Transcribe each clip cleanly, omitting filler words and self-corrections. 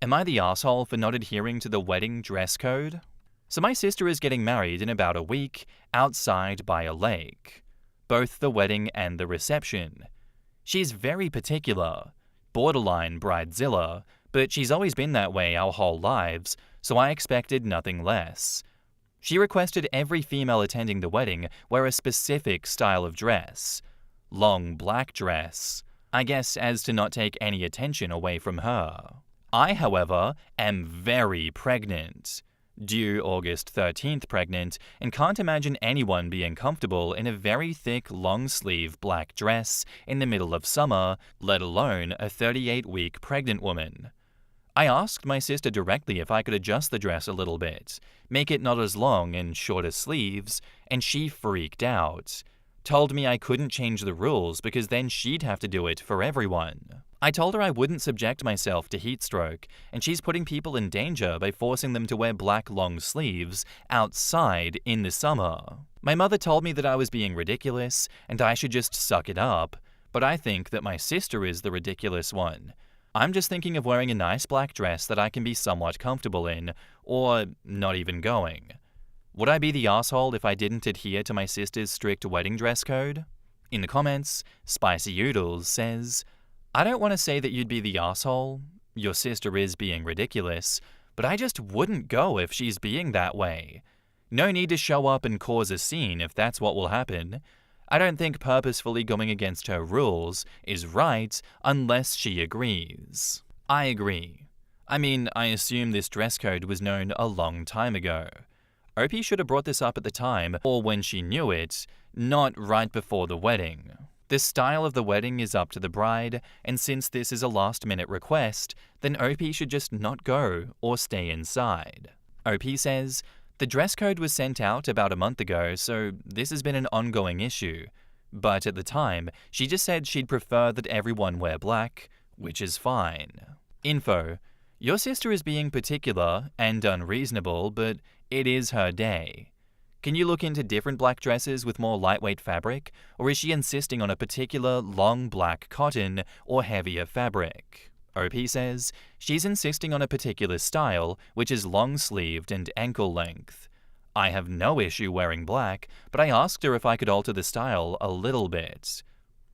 Am I the asshole for not adhering to the wedding dress code? So my sister is getting married in about a week, outside by a lake. Both the wedding and the reception. She's very particular, borderline bridezilla, but she's always been that way our whole lives, so I expected nothing less. She requested every female attending the wedding wear a specific style of dress. Long black dress. I guess as to not take any attention away from her. I, however, am very pregnant. Due August 13th pregnant, and can't imagine anyone being comfortable in a very thick long-sleeve black dress in the middle of summer, let alone a 38-week pregnant woman. I asked my sister directly if I could adjust the dress a little bit, make it not as long and shorter sleeves, and she freaked out. Told me I couldn't change the rules because then she'd have to do it for everyone. I told her I wouldn't subject myself to heat stroke, and she's putting people in danger by forcing them to wear black long sleeves outside in the summer. My mother told me that I was being ridiculous and I should just suck it up, but I think that my sister is the ridiculous one. I'm just thinking of wearing a nice black dress that I can be somewhat comfortable in, or not even going. Would I be the asshole if I didn't adhere to my sister's strict wedding dress code? In the comments, Spicy Oodles says, I don't want to say that you'd be the asshole. Your sister is being ridiculous, but I just wouldn't go if she's being that way. No need to show up and cause a scene if that's what will happen. I don't think purposefully going against her rules is right unless she agrees. I agree. I mean, I assume this dress code was known a long time ago. Opie should have brought this up at the time or when she knew it, not right before the wedding. The style of the wedding is up to the bride, and since this is a last-minute request, then Opie should just not go or stay inside. Opie says, the dress code was sent out about a month ago, so this has been an ongoing issue. But at the time, she just said she'd prefer that everyone wear black, which is fine. Info. Your sister is being particular and unreasonable, but it is her day. Can you look into different black dresses with more lightweight fabric, or is she insisting on a particular long black cotton or heavier fabric? OP says she's insisting on a particular style, which is long-sleeved and ankle length. I have no issue wearing black, but I asked her if I could alter the style a little bit.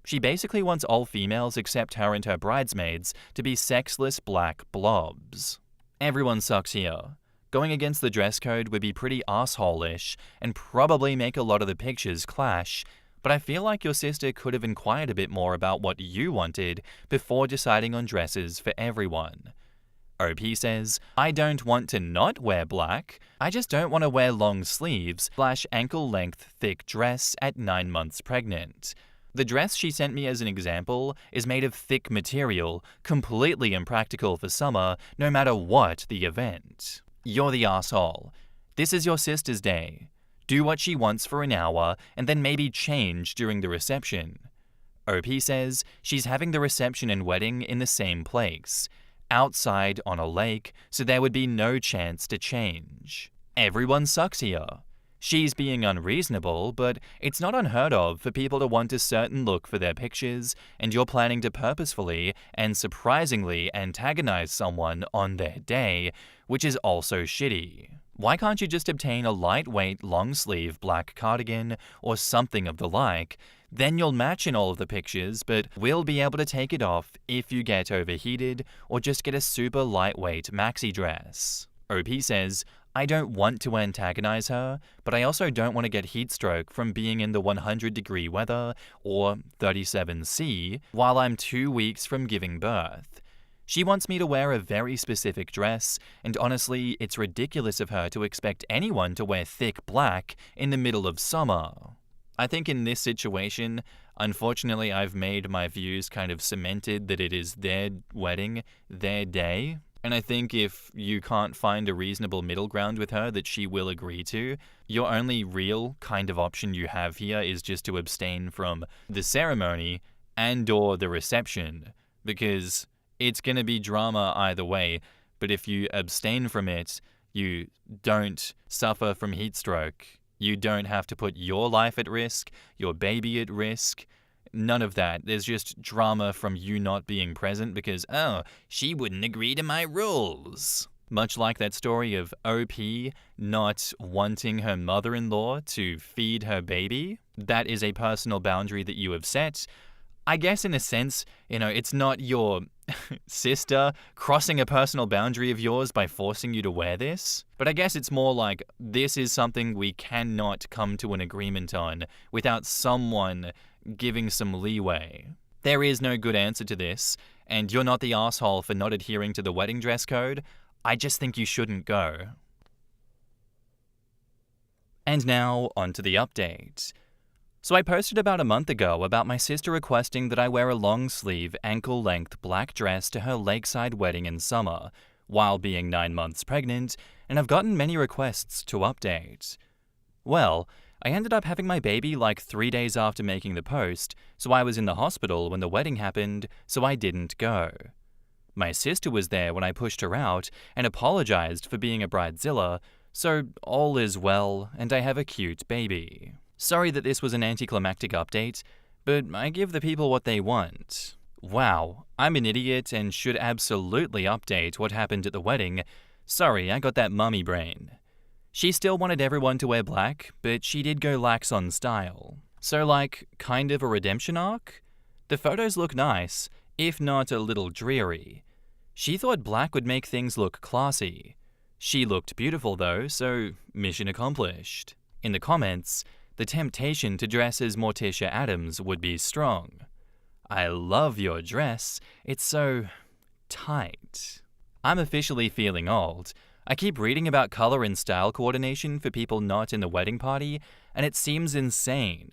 She basically wants all females except her and her bridesmaids to be sexless black blobs. Everyone sucks here. Going against the dress code would be pretty asshole-ish and probably make a lot of the pictures clash, but I feel like your sister could have inquired a bit more about what you wanted before deciding on dresses for everyone. OP says, I don't want to not wear black, I just don't want to wear long sleeves / ankle-length thick dress at 9 months pregnant. The dress she sent me as an example is made of thick material, completely impractical for summer, no matter what the event. You're the asshole. This is your sister's day. Do what she wants for an hour and then maybe change during the reception. OP says she's having the reception and wedding in the same place, outside on a lake, so there would be no chance to change. Everyone sucks here. She's being unreasonable, but it's not unheard of for people to want a certain look for their pictures, and you're planning to purposefully and surprisingly antagonize someone on their day, which is also shitty. Why can't you just obtain a lightweight long-sleeve black cardigan or something of the like? Then you'll match in all of the pictures, but will be able to take it off if you get overheated or just get a super lightweight maxi dress. OP says, I don't want to antagonize her, but I also don't want to get heat stroke from being in the 100-degree weather, or 37°, while I'm 2 weeks from giving birth. She wants me to wear a very specific dress, and honestly, it's ridiculous of her to expect anyone to wear thick black in the middle of summer. I think in this situation, unfortunately, I've made my views kind of cemented that it is their wedding, their day. And I think if you can't find a reasonable middle ground with her that she will agree to, your only real kind of option you have here is just to abstain from the ceremony and/or the reception, because it's going to be drama either way. But if you abstain from it, you don't suffer from heat stroke. You don't have to put your life at risk, your baby at risk. None of that. There's just drama from you not being present because, oh, she wouldn't agree to my rules. Much like that story of OP not wanting her mother-in-law to feed her baby. That is a personal boundary that you have set. I guess in a sense, it's not your sister crossing a personal boundary of yours by forcing you to wear this. But I guess it's more like this is something we cannot come to an agreement on without someone giving some leeway. There is no good answer to this, and you're not the asshole for not adhering to the wedding dress code. I just think you shouldn't go. And now, on to the update. So I posted about a month ago about my sister requesting that I wear a long-sleeve, ankle-length black dress to her lakeside wedding in summer, while being 9 months pregnant, and I've gotten many requests to update. Well, I ended up having my baby like 3 days after making the post, so I was in the hospital when the wedding happened, so I didn't go. My sister was there when I pushed her out and apologized for being a bridezilla, so all is well and I have a cute baby. Sorry that this was an anticlimactic update, but I give the people what they want. Wow, I'm an idiot and should absolutely update what happened at the wedding. Sorry, I got that mummy brain. She still wanted everyone to wear black, but she did go lax on style. So kind of a redemption arc? The photos look nice, if not a little dreary. She thought black would make things look classy. She looked beautiful though, so mission accomplished. In the comments, the temptation to dress as Morticia Addams would be strong. I love your dress, it's so tight. I'm officially feeling old. I keep reading about color and style coordination for people not in the wedding party, and it seems insane.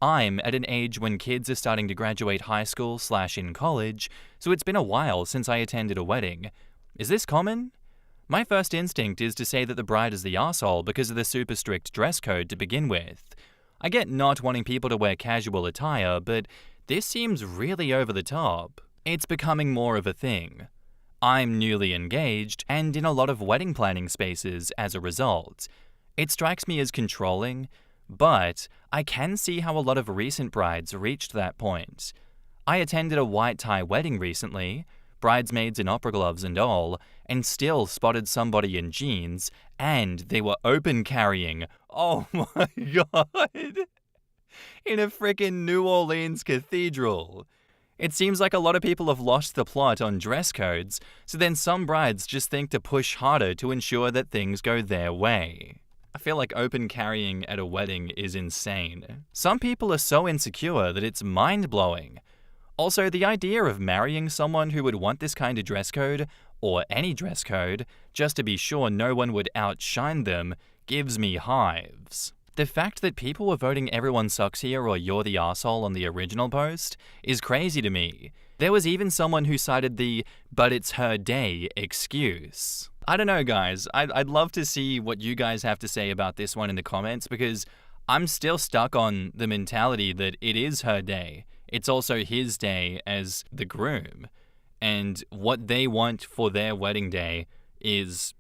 I'm at an age when kids are starting to graduate high school / in college, so it's been a while since I attended a wedding. Is this common? My first instinct is to say that the bride is the arsehole because of the super strict dress code to begin with. I get not wanting people to wear casual attire, but this seems really over the top. It's becoming more of a thing. I'm newly engaged and in a lot of wedding planning spaces as a result. It strikes me as controlling, but I can see how a lot of recent brides reached that point. I attended a white tie wedding recently, bridesmaids in opera gloves and all, and still spotted somebody in jeans, and they were open carrying. Oh my god! In a frickin' New Orleans cathedral. It seems like a lot of people have lost the plot on dress codes, so then some brides just think to push harder to ensure that things go their way. I feel like open carrying at a wedding is insane. Some people are so insecure that it's mind-blowing. Also, the idea of marrying someone who would want this kind of dress code, or any dress code, just to be sure no one would outshine them, gives me hives. The fact that people were voting everyone sucks here or you're the arsehole on the original post is crazy to me. There was even someone who cited the "but it's her day" excuse. I don't know, guys. I'd love to see what you guys have to say about this one in the comments, because I'm still stuck on the mentality that it is her day. It's also his day as the groom. And what they want for their wedding day is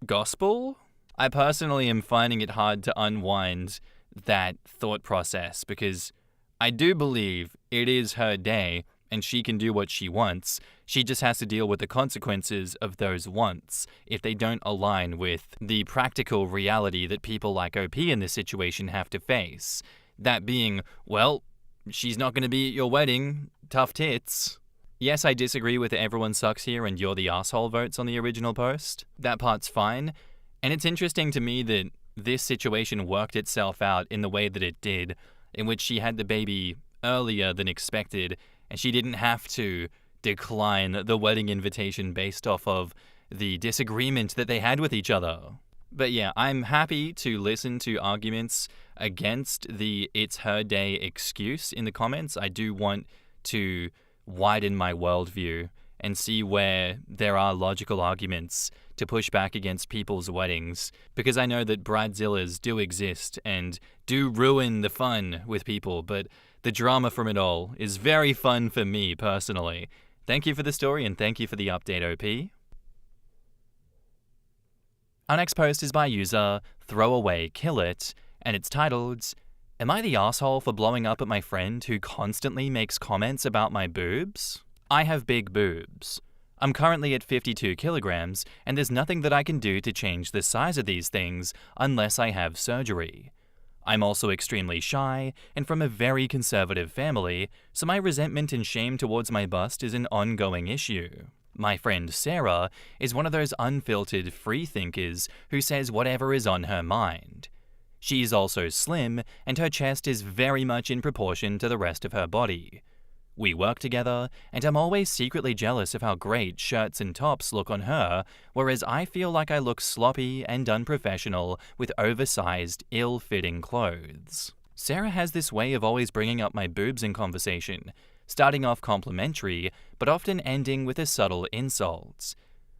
gospel? I personally am finding it hard to unwind that thought process, because I do believe it is her day and she can do what she wants. She just has to deal with the consequences of those wants if they don't align with the practical reality that people like OP in this situation have to face. That being, well, she's not going to be at your wedding. Tough tits. Yes, I disagree with the "everyone sucks here and you're the asshole" votes on the original post. That part's fine. And it's interesting to me that this situation worked itself out in the way that it did, in which she had the baby earlier than expected, and she didn't have to decline the wedding invitation based off of the disagreement that they had with each other. But yeah, I'm happy to listen to arguments against the "it's her day" excuse in the comments. I do want to widen my worldview and see where there are logical arguments to push back against people's weddings, because I know that bridezillas do exist and do ruin the fun with people, but the drama from it all is very fun for me personally. Thank you for the story and thank you for the update, OP. Our next post is by user ThrowAwayKillit, and it's titled, Am I the asshole for blowing up at my friend who constantly makes comments about my boobs? I have big boobs. I'm currently at 52 kilograms, and there's nothing that I can do to change the size of these things unless I have surgery. I'm also extremely shy and from a very conservative family, so my resentment and shame towards my bust is an ongoing issue. My friend Sarah is one of those unfiltered free thinkers who says whatever is on her mind. She's also slim, and her chest is very much in proportion to the rest of her body. We work together, and I'm always secretly jealous of how great shirts and tops look on her, whereas I feel like I look sloppy and unprofessional with oversized, ill-fitting clothes. Sarah has this way of always bringing up my boobs in conversation, starting off complimentary, but often ending with a subtle insult.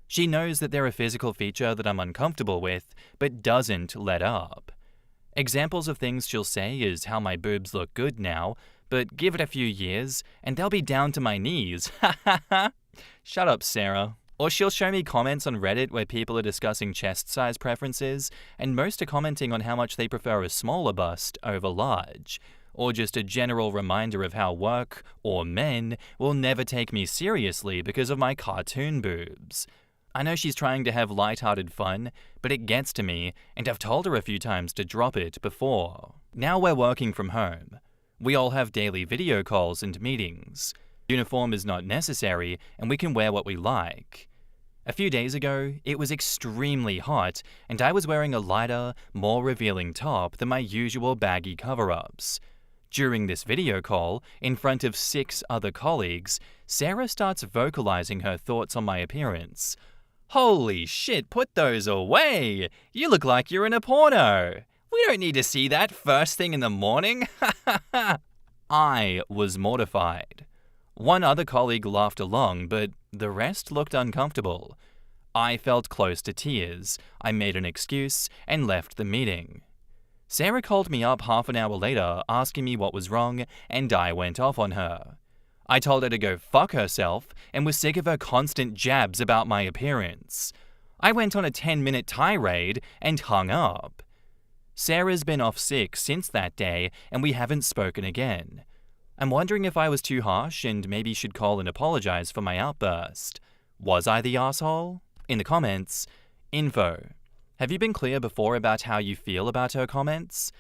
She knows that they're a physical feature that I'm uncomfortable with, but doesn't let up. Examples of things she'll say is how my boobs look good now, but give it a few years, and they'll be down to my knees. Ha ha ha! Shut up, Sarah. Or she'll show me comments on Reddit where people are discussing chest size preferences, and most are commenting on how much they prefer a smaller bust over large. Or just a general reminder of how work, or men, will never take me seriously because of my cartoon boobs. I know she's trying to have light-hearted fun, but it gets to me, and I've told her a few times to drop it before. Now we're working from home. We all have daily video calls and meetings. Uniform is not necessary, and we can wear what we like. A few days ago, it was extremely hot, and I was wearing a lighter, more revealing top than my usual baggy cover-ups. During this video call, in front of 6 other colleagues, Sarah starts vocalizing her thoughts on my appearance. "Holy shit, put those away! You look like you're in a porno! We don't need to see that first thing in the morning!" I was mortified. One other colleague laughed along, but the rest looked uncomfortable. I felt close to tears. I made an excuse and left the meeting. Sarah called me up half an hour later asking me what was wrong, and I went off on her. I told her to go fuck herself and was sick of her constant jabs about my appearance. I went on a 10-minute tirade and hung up. Sarah's been off sick since that day, and we haven't spoken again. I'm wondering if I was too harsh and maybe should call and apologize for my outburst. Was I the asshole? In the comments, info. Have you been clear before about how you feel about her comments?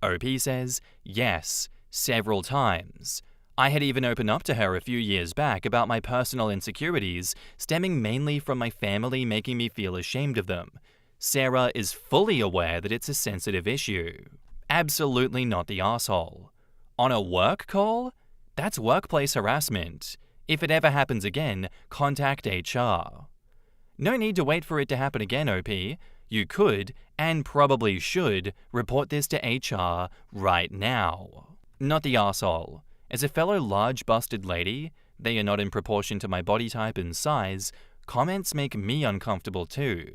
OP says, yes, several times. I had even opened up to her a few years back about my personal insecurities, stemming mainly from my family making me feel ashamed of them. Sarah is fully aware that it's a sensitive issue. Absolutely not the asshole. On a work call? That's workplace harassment. If it ever happens again, contact HR. No need to wait for it to happen again, OP. You could, and probably should, report this to HR right now. Not the asshole. As a fellow large-busted lady, they are not in proportion to my body type and size, comments make me uncomfortable too.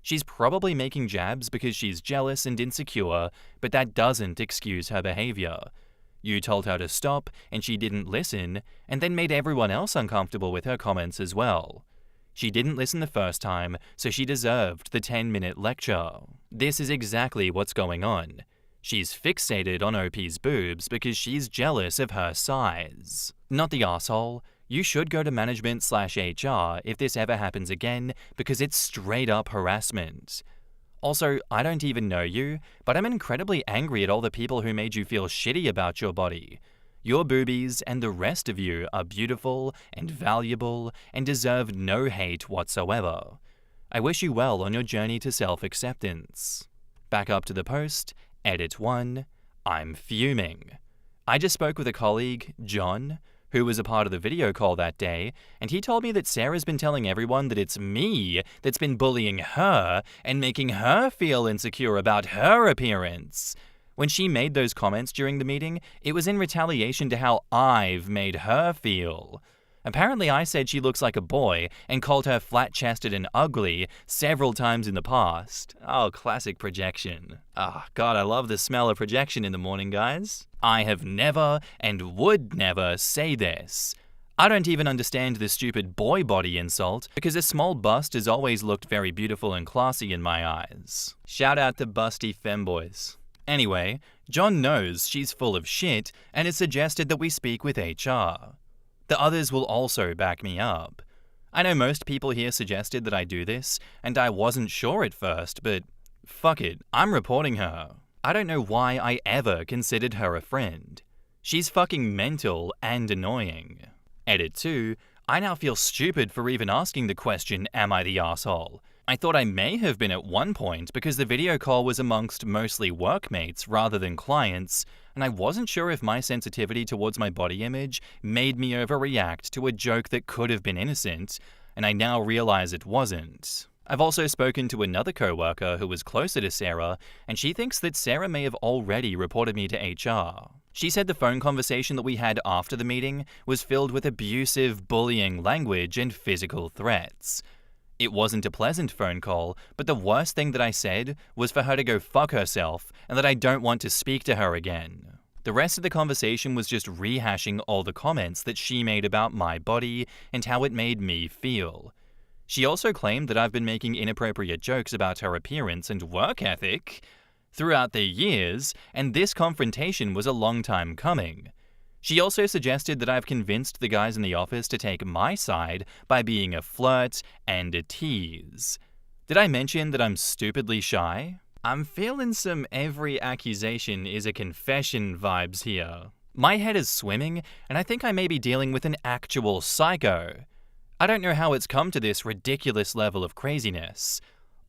She's probably making jabs because she's jealous and insecure, but that doesn't excuse her behavior. You told her to stop, and she didn't listen, and then made everyone else uncomfortable with her comments as well. She didn't listen the first time, so she deserved the 10-minute lecture. This is exactly what's going on. She's fixated on OP's boobs because she's jealous of her size. Not the asshole. You should go to management/HR if this ever happens again because it's straight up harassment. Also, I don't even know you, but I'm incredibly angry at all the people who made you feel shitty about your body. Your boobies and the rest of you are beautiful and valuable and deserve no hate whatsoever. I wish you well on your journey to self-acceptance. Back up to the post. Edit 1. I'm fuming. I just spoke with a colleague, John, who was a part of the video call that day, and he told me that Sarah's been telling everyone that it's me that's been bullying her and making her feel insecure about her appearance. When she made those comments during the meeting, it was in retaliation to how I've made her feel. Apparently I said she looks like a boy and called her flat-chested and ugly several times in the past. Oh, classic projection. God, I love the smell of projection in the morning, guys. I have never and would never say this. I don't even understand the stupid boy body insult because a small bust has always looked very beautiful and classy in my eyes. Shout out to busty femboys. Anyway, John knows she's full of shit and has suggested that we speak with HR. The others will also back me up. I know most people here suggested that I do this, and I wasn't sure at first, but fuck it, I'm reporting her. I don't know why I ever considered her a friend. She's fucking mental and annoying. Edit 2, I now feel stupid for even asking the question, am I the asshole? I thought I may have been at one point because the video call was amongst mostly workmates rather than clients, and I wasn't sure if my sensitivity towards my body image made me overreact to a joke that could have been innocent, and I now realize it wasn't. I've also spoken to another coworker who was closer to Sarah, and she thinks that Sarah may have already reported me to HR. She said the phone conversation that we had after the meeting was filled with abusive, bullying language and physical threats. It wasn't a pleasant phone call, but the worst thing that I said was for her to go fuck herself and that I don't want to speak to her again. The rest of the conversation was just rehashing all the comments that she made about my body and how it made me feel. She also claimed that I've been making inappropriate jokes about her appearance and work ethic throughout the years, and this confrontation was a long time coming. She also suggested that I've convinced the guys in the office to take my side by being a flirt and a tease. Did I mention that I'm stupidly shy? I'm feeling some every accusation is a confession vibes here. My head is swimming, and I think I may be dealing with an actual psycho. I don't know how it's come to this ridiculous level of craziness.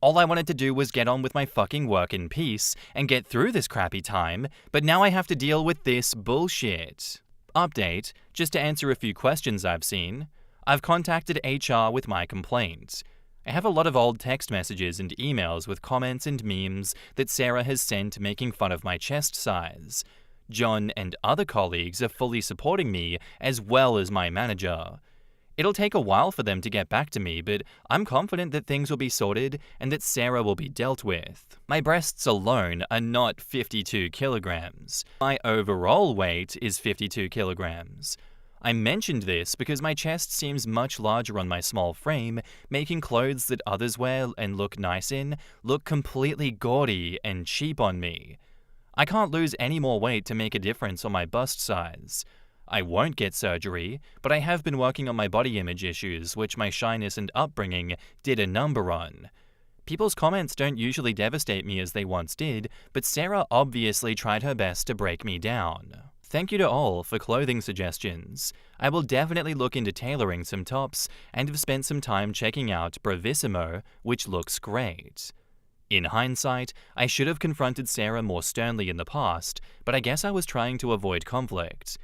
All I wanted to do was get on with my fucking work in peace and get through this crappy time, but now I have to deal with this bullshit. Update, just to answer a few questions I've seen. I've contacted HR with my complaint. I have a lot of old text messages and emails with comments and memes that Sarah has sent making fun of my chest size. John and other colleagues are fully supporting me as well as my manager. It'll take a while for them to get back to me, but I'm confident that things will be sorted and that Sarah will be dealt with. My breasts alone are not 52 kilograms. My overall weight is 52 kilograms. I mentioned this because my chest seems much larger on my small frame, making clothes that others wear and look nice in look completely gaudy and cheap on me. I can't lose any more weight to make a difference on my bust size. I won't get surgery, but I have been working on my body image issues, which my shyness and upbringing did a number on. People's comments don't usually devastate me as they once did, but Sarah obviously tried her best to break me down. Thank you to all for clothing suggestions. I will definitely look into tailoring some tops and have spent some time checking out Bravissimo, which looks great. In hindsight, I should have confronted Sarah more sternly in the past, but I guess I was trying to avoid conflict.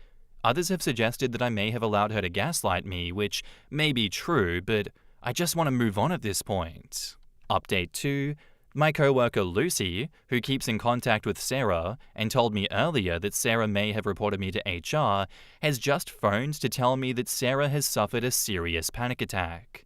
Others have suggested that I may have allowed her to gaslight me, which may be true, but I just want to move on at this point. Update 2. My coworker Lucy, who keeps in contact with Sarah and told me earlier that Sarah may have reported me to HR, has just phoned to tell me that Sarah has suffered a serious panic attack.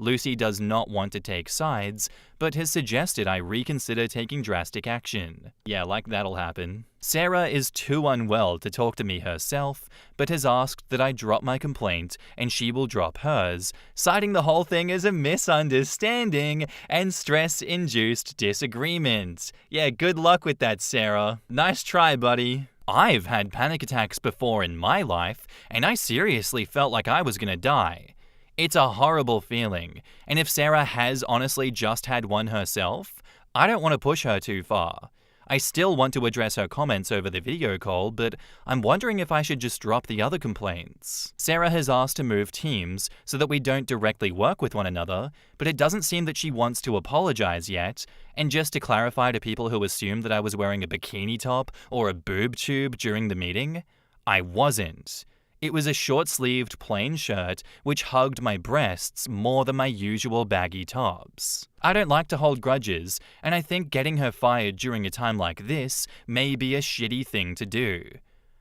Lucy does not want to take sides, but has suggested I reconsider taking drastic action. Yeah, like that'll happen. Sarah is too unwell to talk to me herself, but has asked that I drop my complaint and she will drop hers, citing the whole thing as a misunderstanding and stress-induced disagreement. Yeah, good luck with that, Sarah. Nice try, buddy. I've had panic attacks before in my life, and I seriously felt like I was gonna die. It's a horrible feeling, and if Sarah has honestly just had one herself, I don't want to push her too far. I still want to address her comments over the video call, but I'm wondering if I should just drop the other complaints. Sarah has asked to move teams so that we don't directly work with one another, but it doesn't seem that she wants to apologize yet. And just to clarify to people who assumed that I was wearing a bikini top or a boob tube during the meeting, I wasn't. It was a short-sleeved plain shirt which hugged my breasts more than my usual baggy tops. I don't like to hold grudges, and I think getting her fired during a time like this may be a shitty thing to do.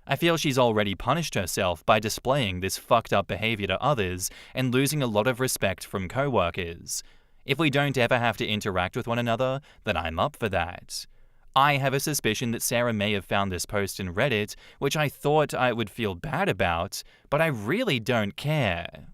I feel she's already punished herself by displaying this fucked up behavior to others and losing a lot of respect from coworkers. If we don't ever have to interact with one another, then I'm up for that. I have a suspicion that Sarah may have found this post in Reddit, which I thought I would feel bad about, but I really don't care.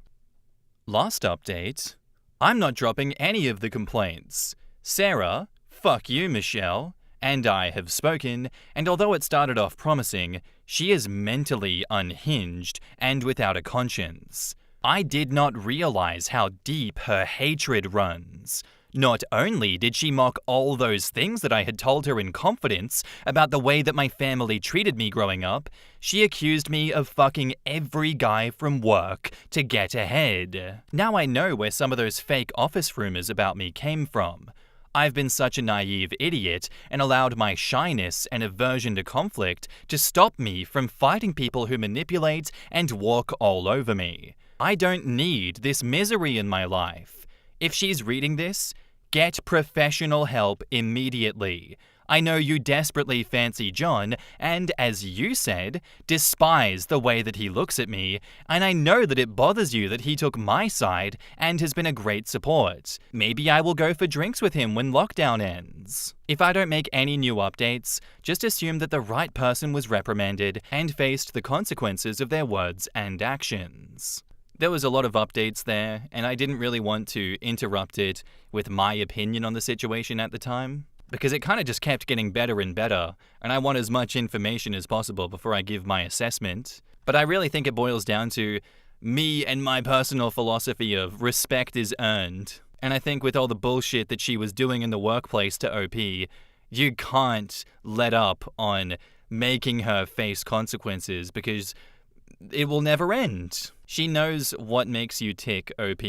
Last update. I'm not dropping any of the complaints. Sarah, fuck you, Michelle. and I have spoken, and although it started off promising, she is mentally unhinged and without a conscience. I did not realize how deep her hatred runs. Not only did she mock all those things that I had told her in confidence about the way that my family treated me growing up, she accused me of fucking every guy from work to get ahead. Now I know where some of those fake office rumors about me came from. I've been such a naive idiot and allowed my shyness and aversion to conflict to stop me from fighting people who manipulate and walk all over me. I don't need this misery in my life. If she's reading this, get professional help immediately. I know you desperately fancy John, and as you said, despise the way that he looks at me, and I know that it bothers you that he took my side and has been a great support. Maybe I will go for drinks with him when lockdown ends. If I don't make any new updates, just assume that the right person was reprimanded and faced the consequences of their words and actions. There was a lot of updates there, and I didn't really want to interrupt it with my opinion on the situation at the time, because it kind of just kept getting better and better, and I want as much information as possible before I give my assessment. But I really think it boils down to me and my personal philosophy of respect is earned. And I think with all the bullshit that she was doing in the workplace to OP, you can't let up on making her face consequences because it will never end. She knows what makes you tick, OP.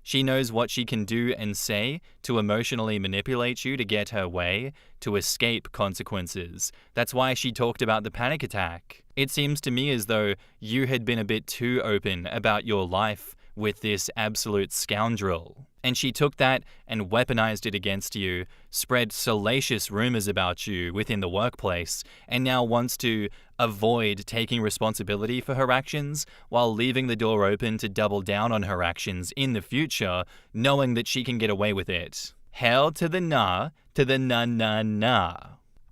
She knows what she can do and say to emotionally manipulate you to get her way, to escape consequences. That's why she talked about the panic attack. It seems to me as though you had been a bit too open about your life with this absolute scoundrel. And she took that and weaponized it against you, spread salacious rumors about you within the workplace, and now wants to avoid taking responsibility for her actions while leaving the door open to double down on her actions in the future, knowing that she can get away with it. Hell to the nah, to the nah.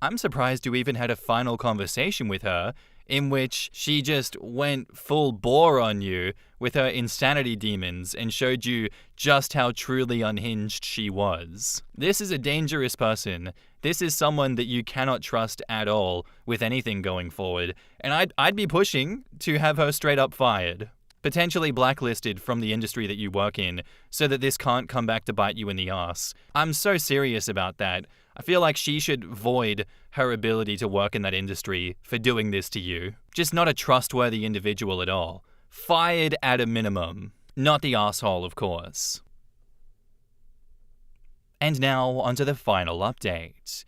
I'm surprised you even had a final conversation with her in which she just went full bore on you with her insanity demons and showed you just how truly unhinged she was. This is a dangerous person. This is someone that you cannot trust at all with anything going forward, and I'd be pushing to have her straight up fired. Potentially blacklisted from the industry that you work in, so that this can't come back to bite you in the ass. I'm so serious about that. I feel like she should void her ability to work in that industry for doing this to you. Just not a trustworthy individual at all. Fired at a minimum. Not the asshole, of course. And now onto the final update.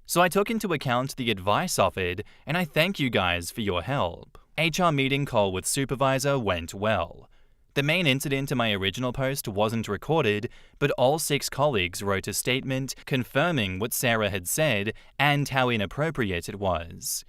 So I took into account the advice offered, and I thank you guys for your help. HR meeting call with supervisor went well. The main incident in my original post wasn't recorded, but all 6 colleagues wrote a statement confirming what Sarah had said and how inappropriate it was.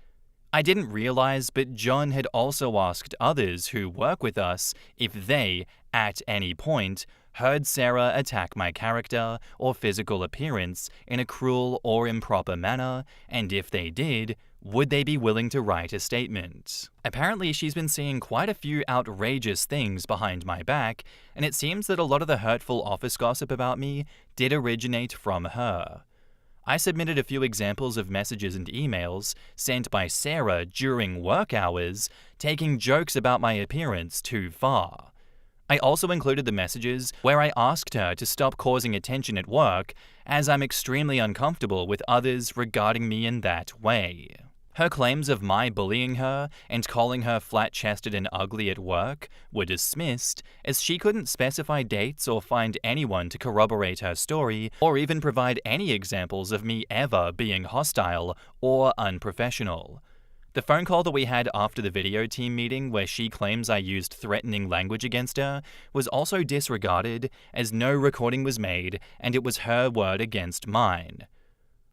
I didn't realize, but John had also asked others who work with us if they, at any point, heard Sarah attack my character or physical appearance in a cruel or improper manner, and if they did, would they be willing to write a statement? Apparently, she's been seeing quite a few outrageous things behind my back, and it seems that a lot of the hurtful office gossip about me did originate from her. I submitted a few examples of messages and emails sent by Sarah during work hours, taking jokes about my appearance too far. I also included the messages where I asked her to stop causing attention at work, as I'm extremely uncomfortable with others regarding me in that way. Her claims of my bullying her and calling her flat-chested and ugly at work were dismissed, as she couldn't specify dates or find anyone to corroborate her story, or even provide any examples of me ever being hostile or unprofessional. The phone call that we had after the video team meeting where she claims I used threatening language against her was also disregarded, as no recording was made and it was her word against mine.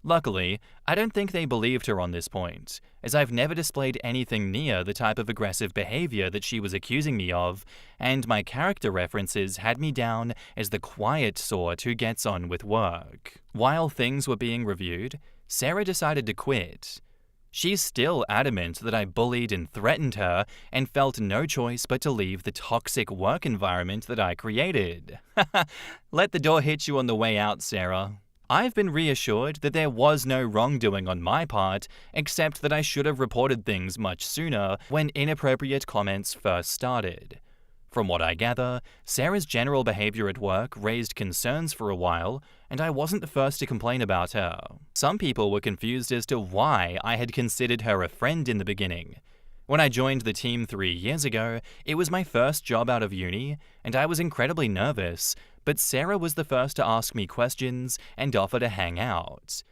Luckily, I don't think they believed her on this point, as I've never displayed anything near the type of aggressive behavior that she was accusing me of, and my character references had me down as the quiet sort who gets on with work. While things were being reviewed, Sarah decided to quit. She's still adamant that I bullied and threatened her and felt no choice but to leave the toxic work environment that I created. Let the door hit you on the way out, Sarah. I've been reassured that there was no wrongdoing on my part, except that I should have reported things much sooner when inappropriate comments first started. From what I gather, Sarah's general behavior at work raised concerns for a while, and I wasn't the first to complain about her. Some people were confused as to why I had considered her a friend in the beginning. When I joined the team 3 years ago, it was my first job out of uni, and I was incredibly nervous, but Sarah was the first to ask me questions and offer to hang out.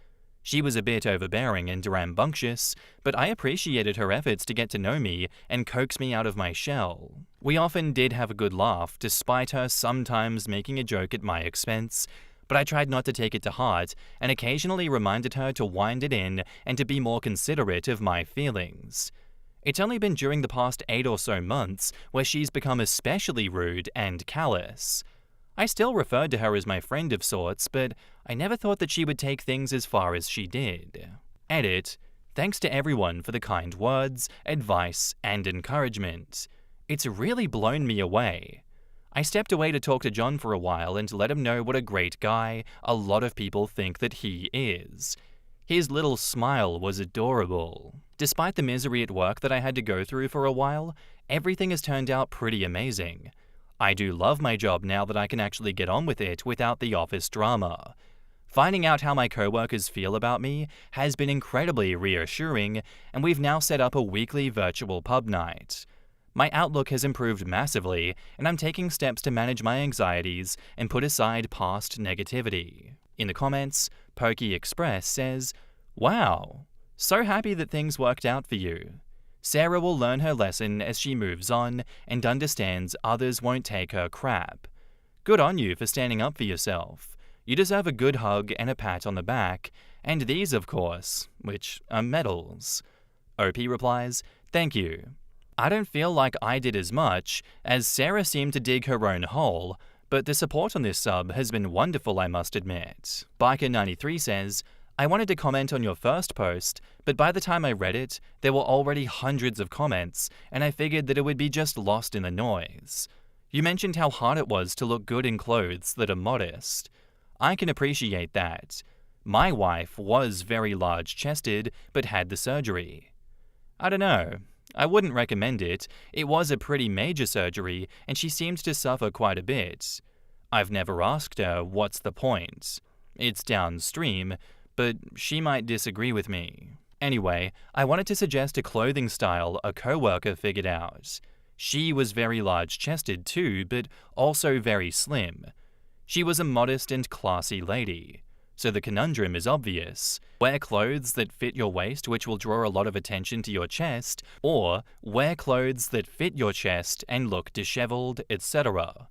She was a bit overbearing and rambunctious, but I appreciated her efforts to get to know me and coax me out of my shell. We often did have a good laugh, despite her sometimes making a joke at my expense, but I tried not to take it to heart and occasionally reminded her to wind it in and to be more considerate of my feelings. It's only been during the past 8 or so months where she's become especially rude and callous. I still referred to her as my friend of sorts, but I never thought that she would take things as far as she did. Edit. Thanks to everyone for the kind words, advice, and encouragement. It's really blown me away. I stepped away to talk to John for a while and let him know what a great guy a lot of people think that he is. His little smile was adorable. Despite the misery at work that I had to go through for a while, everything has turned out pretty amazing. I do love my job now that I can actually get on with it without the office drama. Finding out how my coworkers feel about me has been incredibly reassuring, and we've now set up a weekly virtual pub night. My outlook has improved massively, and I'm taking steps to manage my anxieties and put aside past negativity. In the comments, Pokey Express says, "Wow, so happy that things worked out for you. Sarah will learn her lesson as she moves on and understands others won't take her crap. Good on you for standing up for yourself. You deserve a good hug and a pat on the back, and these, of course, which are medals." OP replies, "Thank you. I don't feel like I did as much, as Sarah seemed to dig her own hole, but the support on this sub has been wonderful, I must admit." Biker93 says, "I wanted to comment on your first post, but by the time I read it, there were already hundreds of comments, and I figured that it would be just lost in the noise. You mentioned how hard it was to look good in clothes that are modest. I can appreciate that. My wife was very large-chested, but had the surgery. I don't know. I wouldn't recommend it. It was a pretty major surgery, and she seemed to suffer quite a bit. I've never asked her what's the point. It's downstream, but she might disagree with me. Anyway, I wanted to suggest a clothing style a coworker figured out. She was very large-chested too, but also very slim. She was a modest and classy lady. So the conundrum is obvious. Wear clothes that fit your waist, which will draw a lot of attention to your chest, or wear clothes that fit your chest and look disheveled, etc.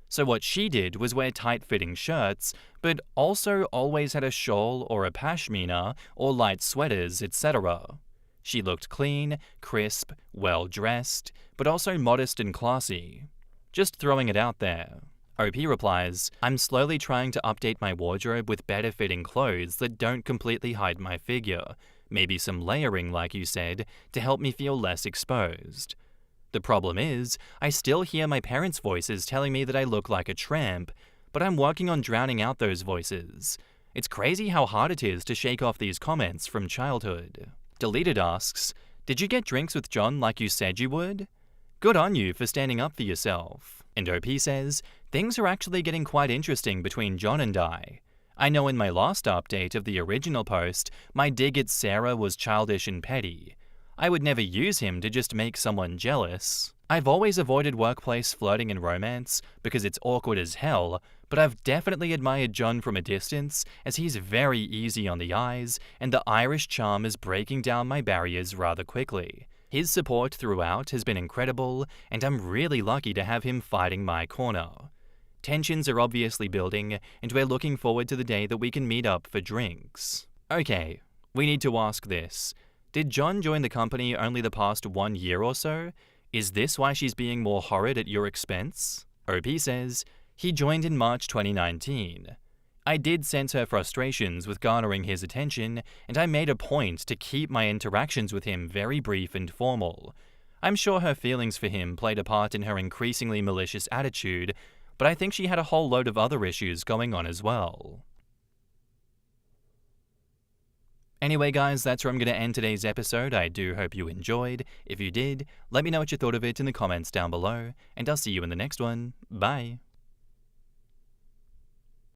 So what she did was wear tight-fitting shirts, but also always had a shawl or a pashmina or light sweaters, etc. She looked clean, crisp, well-dressed, but also modest and classy. Just throwing it out there." OP replies, "I'm slowly trying to update my wardrobe with better-fitting clothes that don't completely hide my figure, maybe some layering like you said, to help me feel less exposed. The problem is, I still hear my parents' voices telling me that I look like a tramp, but I'm working on drowning out those voices. It's crazy how hard it is to shake off these comments from childhood." Deleted asks, "Did you get drinks with John like you said you would? Good on you for standing up for yourself." And OP says, "Things are actually getting quite interesting between John and I. I know in my last update of the original post, my dig at Sarah was childish and petty. I would never use him to just make someone jealous. I've always avoided workplace flirting and romance because it's awkward as hell, but I've definitely admired John from a distance as he's very easy on the eyes and the Irish charm is breaking down my barriers rather quickly. His support throughout has been incredible, and I'm really lucky to have him fighting my corner. Tensions are obviously building, and we're looking forward to the day that we can meet up for drinks." Okay, we need to ask this. Did John join the company only the past 1 year or so? Is this why she's being more horrid at your expense? OP says, "He joined in March 2019. I did sense her frustrations with garnering his attention, and I made a point to keep my interactions with him very brief and formal. I'm sure her feelings for him played a part in her increasingly malicious attitude, but I think she had a whole load of other issues going on as well." Anyway, guys, that's where I'm going to end today's episode. I do hope you enjoyed. If you did, let me know what you thought of it in the comments down below, and I'll see you in the next one. Bye.